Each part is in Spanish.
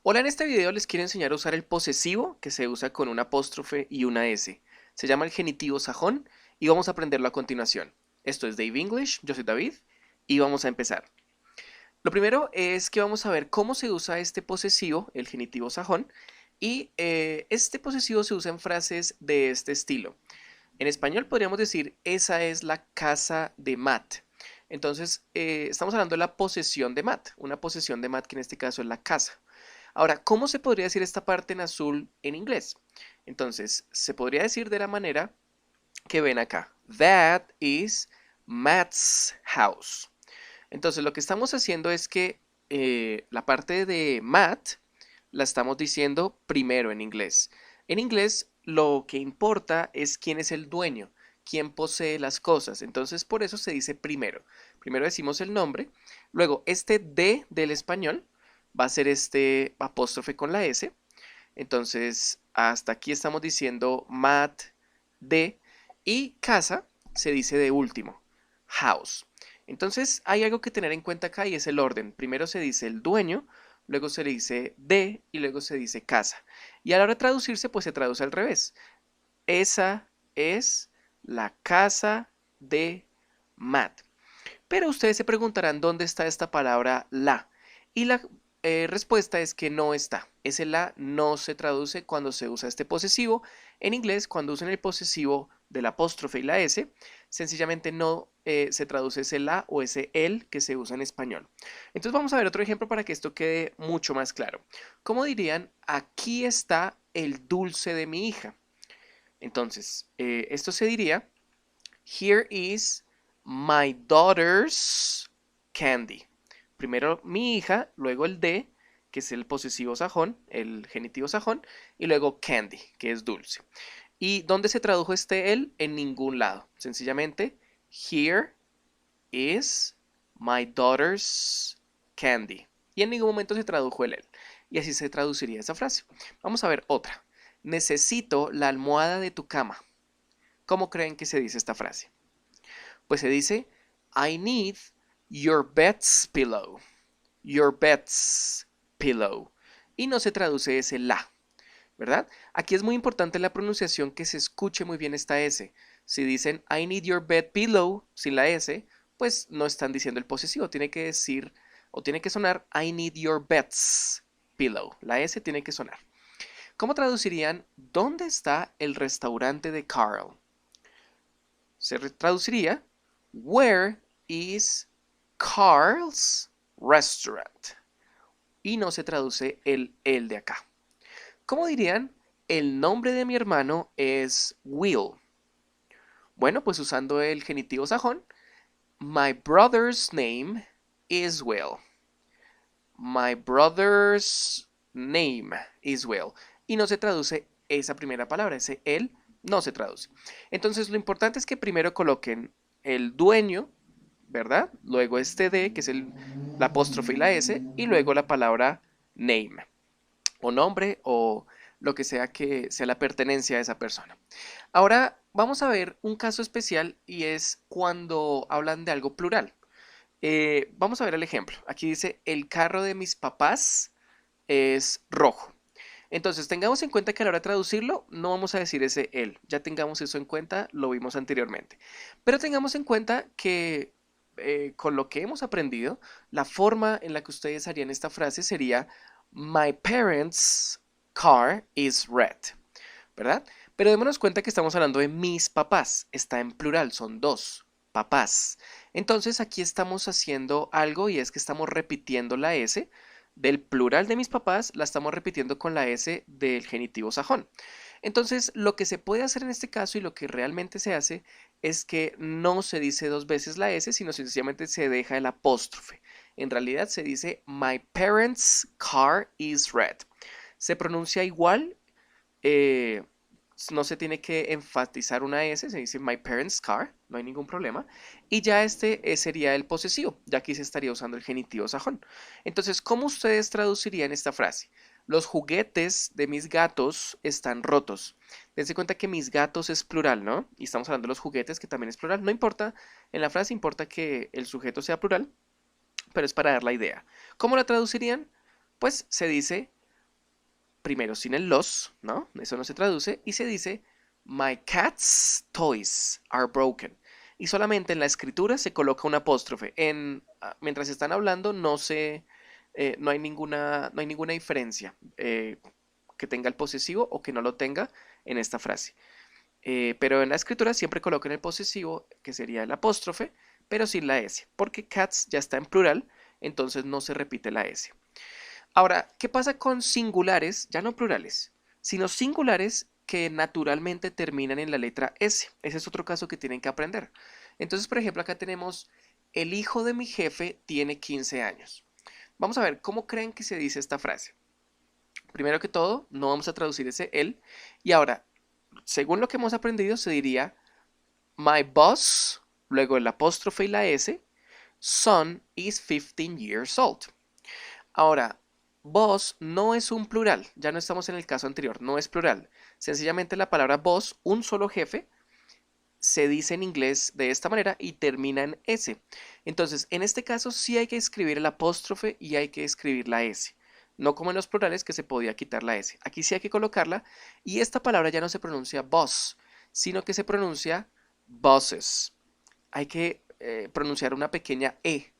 Hola, en este video les quiero enseñar a usar el posesivo que se usa con un apóstrofe y una S. Se llama el genitivo sajón y vamos a aprenderlo a continuación. Esto es Dave English, yo soy David y vamos a empezar. Lo primero es que vamos a ver cómo se usa este posesivo, el genitivo sajón, y este posesivo se usa en frases de este estilo. En español podríamos decir, esa es la casa de Matt. Entonces, estamos hablando de la posesión de Matt, una posesión de Matt que en este caso es la casa. Ahora, ¿cómo se podría decir esta parte en azul en inglés? Entonces, se podría decir de la manera que ven acá. That is Matt's house. Entonces, lo que estamos haciendo es que la parte de Matt la estamos diciendo primero en inglés. En inglés, lo que importa es quién es el dueño, quién posee las cosas. Entonces, por eso se dice primero. Primero decimos el nombre, luego este D del español va a ser este apóstrofe con la S. Entonces, hasta aquí estamos diciendo Matt D y casa se dice de último, house. Entonces, hay algo que tener en cuenta acá y es el orden. Primero se dice el dueño, luego se le dice de y luego se dice casa. Y a la hora de traducirse, pues se traduce al revés. Esa es la casa de Matt. Pero ustedes se preguntarán dónde está esta palabra la. Y la respuesta es que no está. Ese la no se traduce cuando se usa este posesivo. En inglés, cuando usan el posesivo del apóstrofe y la S, sencillamente no se traduce ese la o ese el que se usa en español. Entonces vamos a ver otro ejemplo para que esto quede mucho más claro. ¿Cómo dirían? Aquí está el dulce de mi hija. Entonces, esto se diría, here is my daughter's candy. Primero mi hija, luego el de, que es el posesivo sajón, el genitivo sajón, y luego candy, que es dulce. ¿Y dónde se tradujo este el? En ningún lado. Sencillamente, here is my daughter's candy. Y en ningún momento se tradujo el él. Y así se traduciría esa frase. Vamos a ver otra. Necesito la almohada de tu cama. ¿Cómo creen que se dice esta frase? Pues se dice, I need your bed's pillow. Your bed's pillow. Y no se traduce ese la, ¿verdad? Aquí es muy importante la pronunciación, que se escuche muy bien esta S. Si dicen I need your bed pillow sin la S, pues no están diciendo el posesivo. Tiene que decir o tiene que sonar I need your bed's pillow. La S tiene que sonar. ¿Cómo traducirían dónde está el restaurante de Carl? Se traduciría Where is Carl's restaurant? Y no se traduce el de acá. ¿Cómo dirían? El nombre de mi hermano es Will. Bueno, pues usando el genitivo sajón, my brother's name is Will. My brother's name is Will. Y no se traduce esa primera palabra, ese él no se traduce. Entonces lo importante es que primero coloquen el dueño, ¿verdad? Luego este de, que es la apóstrofe y la S, y luego la palabra name, o nombre, o lo que sea la pertenencia a esa persona. Ahora vamos a ver un caso especial y es cuando hablan de algo plural. Vamos a ver el ejemplo. Aquí dice, el carro de mis papás es rojo. Entonces, tengamos en cuenta que a la hora de traducirlo, no vamos a decir ese él. Ya tengamos eso en cuenta, lo vimos anteriormente. Pero tengamos en cuenta que con lo que hemos aprendido, la forma en la que ustedes harían esta frase sería My parents' car is red, ¿verdad? Pero démonos cuenta que estamos hablando de mis papás. Está en plural, son dos papás. Entonces aquí estamos haciendo algo y es que estamos repitiendo la S del plural de mis papás, la estamos repitiendo con la S del genitivo sajón. Entonces lo que se puede hacer en este caso y lo que realmente se hace es que no se dice dos veces la S, sino sencillamente se deja el apóstrofe. En realidad se dice My parents' car is red. Se pronuncia igual, eh, no se tiene que enfatizar una S, se dice my parents' car, no hay ningún problema. Y ya este sería el posesivo, ya aquí se estaría usando el genitivo sajón. Entonces, ¿cómo ustedes traducirían esta frase? Los juguetes de mis gatos están rotos. Dense cuenta que mis gatos es plural, ¿no? Y estamos hablando de los juguetes, que también es plural. No importa, en la frase importa que el sujeto sea plural, pero es para dar la idea. ¿Cómo la traducirían? Pues se dice, primero sin el los, ¿no? Eso no se traduce, y se dice My cat's toys are broken. Y solamente en la escritura se coloca un apóstrofe. Mientras están hablando no hay ninguna diferencia que tenga el posesivo o que no lo tenga en esta frase. Pero en la escritura siempre colocan el posesivo, que sería el apóstrofe, pero sin la S, porque cats ya está en plural, entonces no se repite la S. Ahora, ¿qué pasa con singulares, ya no plurales, sino singulares que naturalmente terminan en la letra S? Ese es otro caso que tienen que aprender. Entonces, por ejemplo, acá tenemos, el hijo de mi jefe tiene 15 años. Vamos a ver, ¿cómo creen que se dice esta frase? Primero que todo, no vamos a traducir ese él. Y ahora, según lo que hemos aprendido, se diría My boss, luego el apóstrofe y la S, son is 15 years old. Ahora, boss no es un plural, ya no estamos en el caso anterior, no es plural. Sencillamente la palabra boss, un solo jefe, se dice en inglés de esta manera y termina en S. Entonces, en este caso sí hay que escribir el apóstrofe y hay que escribir la S. No como en los plurales que se podía quitar la S. Aquí sí hay que colocarla y esta palabra ya no se pronuncia boss, sino que se pronuncia bosses. Hay que pronunciar una pequeña E,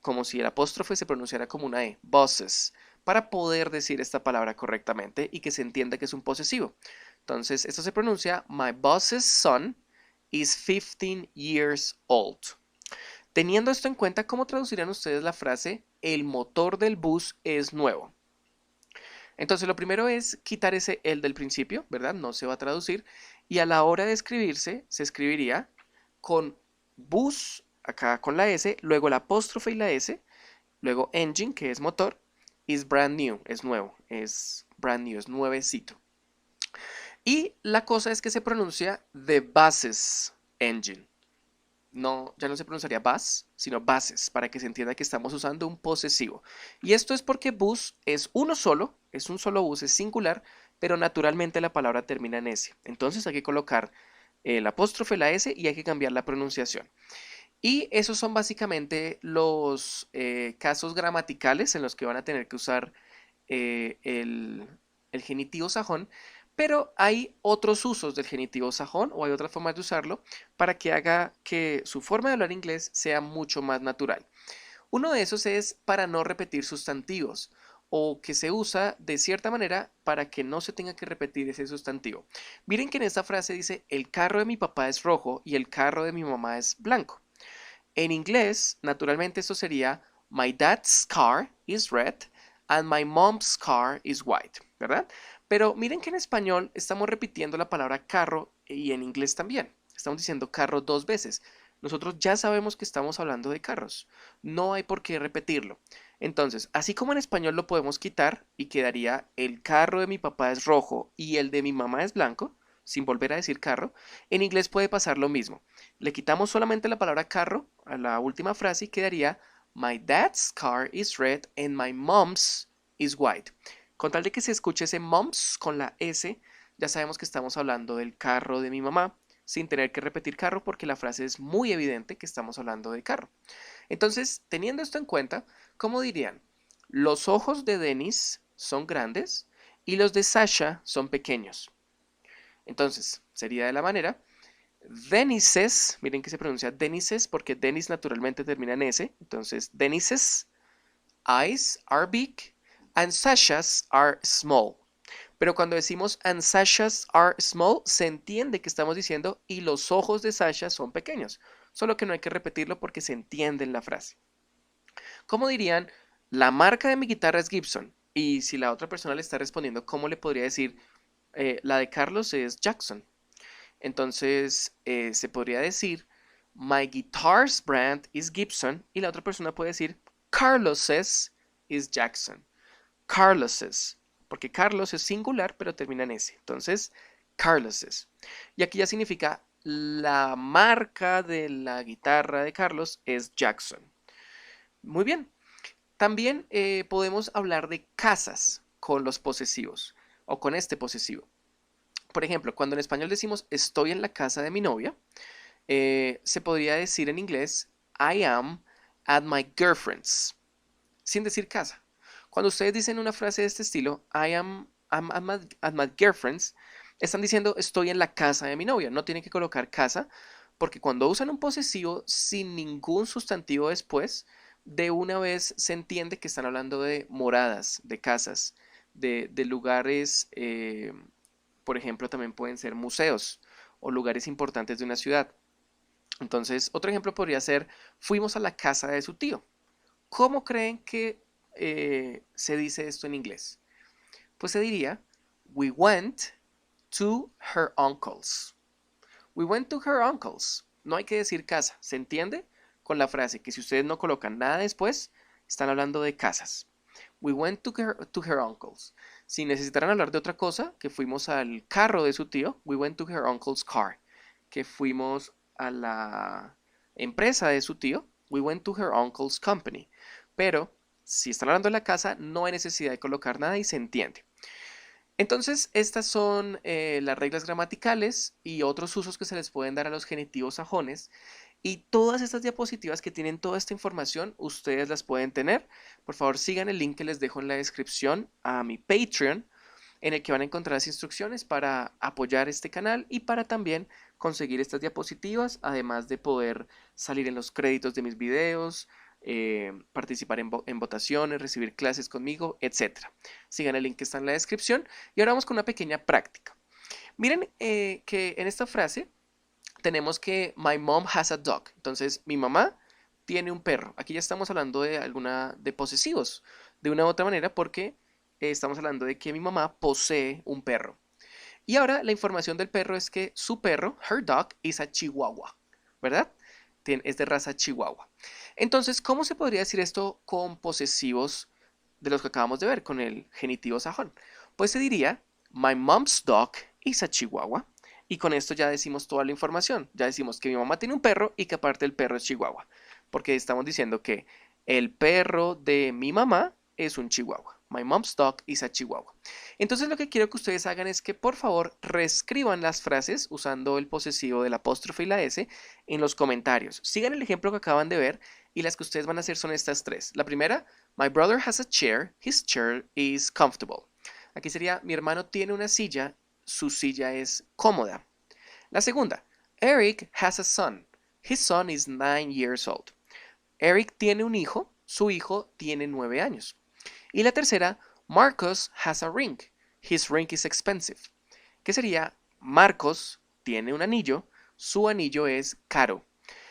como si el apóstrofe se pronunciara como una E, bosses, para poder decir esta palabra correctamente y que se entienda que es un posesivo. Entonces, esto se pronuncia My boss's son is 15 years old. Teniendo esto en cuenta, ¿cómo traducirían ustedes la frase el motor del bus es nuevo? Entonces, lo primero es quitar ese el del principio, ¿verdad? No se va a traducir. Y a la hora de escribirse, se escribiría con bus, acá con la S, luego el apóstrofe y la S, luego engine, que es motor, is brand new, es nuevo, es brand new, es nuevecito. Y la cosa es que se pronuncia the buses engine. No, ya no se pronunciaría bus, sino buses, para que se entienda que estamos usando un posesivo. Y esto es porque bus es uno solo, es un solo bus, es singular, pero naturalmente la palabra termina en S. Entonces hay que colocar el apóstrofe, la S, y hay que cambiar la pronunciación. Y esos son básicamente los casos gramaticales en los que van a tener que usar el genitivo sajón, pero hay otros usos del genitivo sajón o hay otras formas de usarlo para que haga que su forma de hablar inglés sea mucho más natural. Uno de esos es para no repetir sustantivos o que se usa de cierta manera para que no se tenga que repetir ese sustantivo. Miren que en esta frase dice el carro de mi papá es rojo y el carro de mi mamá es blanco. En inglés, naturalmente esto sería My dad's car is red and my mom's car is white, ¿verdad? Pero miren que en español estamos repitiendo la palabra carro y en inglés también. Estamos diciendo carro dos veces. Nosotros ya sabemos que estamos hablando de carros. No hay por qué repetirlo. Entonces, así como en español lo podemos quitar y quedaría el carro de mi papá es rojo y el de mi mamá es blanco, sin volver a decir carro, en inglés puede pasar lo mismo. Le quitamos solamente la palabra carro a la última frase y quedaría My dad's car is red and my mom's is white. Con tal de que se escuche ese mom's con la S, ya sabemos que estamos hablando del carro de mi mamá, sin tener que repetir carro porque la frase es muy evidente que estamos hablando de carro. Entonces, teniendo esto en cuenta, ¿cómo dirían? Los ojos de Dennis son grandes y los de Sasha son pequeños. Entonces, sería de la manera Denises, miren que se pronuncia Denises porque Denis naturalmente termina en S. Entonces, Denises eyes are big and Sasha's are small. Pero cuando decimos and Sasha's are small, se entiende que estamos diciendo y los ojos de Sasha son pequeños. Solo que no hay que repetirlo porque se entiende en la frase. ¿Cómo dirían? La marca de mi guitarra es Gibson. Y si la otra persona le está respondiendo, ¿cómo le podría decir? La de Carlos es Jackson. Entonces se podría decir My guitar's brand is Gibson y la otra persona puede decir Carlos's is Jackson. Carlos's, porque Carlos es singular pero termina en S. Entonces, Carlos's. Y aquí ya significa la marca de la guitarra de Carlos es Jackson. Muy bien. También podemos hablar de casas con los posesivos o con este posesivo. Por ejemplo, cuando en español decimos estoy en la casa de mi novia, se podría decir en inglés I am at my girlfriend's, sin decir casa. Cuando ustedes dicen una frase de este estilo, I am at my girlfriend's, están diciendo estoy en la casa de mi novia. No tienen que colocar casa porque cuando usan un posesivo sin ningún sustantivo después, de una vez se entiende que están hablando de moradas, de casas, de lugares, por ejemplo, también pueden ser museos o lugares importantes de una ciudad. Entonces, otro ejemplo podría ser, fuimos a la casa de su tío. ¿Cómo creen que se dice esto en inglés? Pues se diría, we went to her uncle's. We went to her uncle's. No hay que decir casa, ¿se entiende? Con la frase que si ustedes no colocan nada después, están hablando de casas. We went to her uncle's. Si necesitaran hablar de otra cosa, que fuimos al carro de su tío, we went to her uncle's car. Que fuimos a la empresa de su tío, we went to her uncle's company. Pero si están hablando de la casa, no hay necesidad de colocar nada y se entiende. Entonces, estas son las reglas gramaticales y otros usos que se les pueden dar a los genitivos sajones. Y todas estas diapositivas que tienen toda esta información, ustedes las pueden tener. Por favor, sigan el link que les dejo en la descripción a mi Patreon, en el que van a encontrar las instrucciones para apoyar este canal y para también conseguir estas diapositivas, además de poder salir en los créditos de mis videos, participar en votaciones, recibir clases conmigo, etc. Sigan el link que está en la descripción y ahora vamos con una pequeña práctica. Miren que en esta frase tenemos que my mom has a dog. Entonces, mi mamá tiene un perro. Aquí ya estamos hablando de posesivos, de una u otra manera, porque estamos hablando de que mi mamá posee un perro. Y ahora la información del perro es que su perro, her dog, is a chihuahua, ¿verdad? Es de raza chihuahua. Entonces, ¿cómo se podría decir esto con posesivos de los que acabamos de ver, con el genitivo sajón? Pues se diría, my mom's dog is a chihuahua. Y con esto ya decimos toda la información. Ya decimos que mi mamá tiene un perro y que aparte el perro es chihuahua. Porque estamos diciendo que el perro de mi mamá es un chihuahua. My mom's dog is a chihuahua. Entonces lo que quiero que ustedes hagan es que por favor reescriban las frases usando el posesivo del apóstrofe y la S en los comentarios. Sigan el ejemplo que acaban de ver y las que ustedes van a hacer son estas tres. La primera, my brother has a chair, his chair is comfortable. Aquí sería, mi hermano tiene una silla, su silla es cómoda. La segunda, Eric has a son, his son is 9 years old. Eric tiene un hijo, su hijo tiene 9 años. Y la tercera, Marcus has a ring. His ring is expensive. Que sería, Marcos tiene un anillo, su anillo es caro.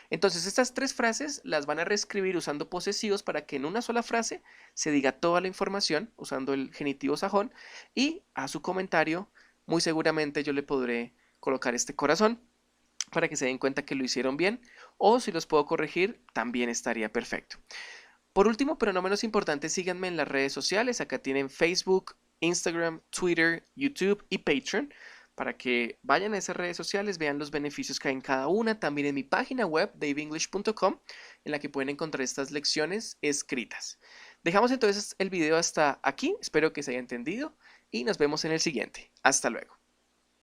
Entonces estas tres frases las van a reescribir usando posesivos para que en una sola frase se diga toda la información usando el genitivo sajón y a su comentario muy seguramente yo le podré colocar este corazón para que se den cuenta que lo hicieron bien o si los puedo corregir también estaría perfecto. Por último, pero no menos importante, síganme en las redes sociales. Acá tienen Facebook, Instagram, Twitter, YouTube y Patreon para que vayan a esas redes sociales, vean los beneficios que hay en cada una. También en mi página web, daveenglish.com, en la que pueden encontrar estas lecciones escritas. Dejamos entonces el video hasta aquí. Espero que se haya entendido y nos vemos en el siguiente. Hasta luego.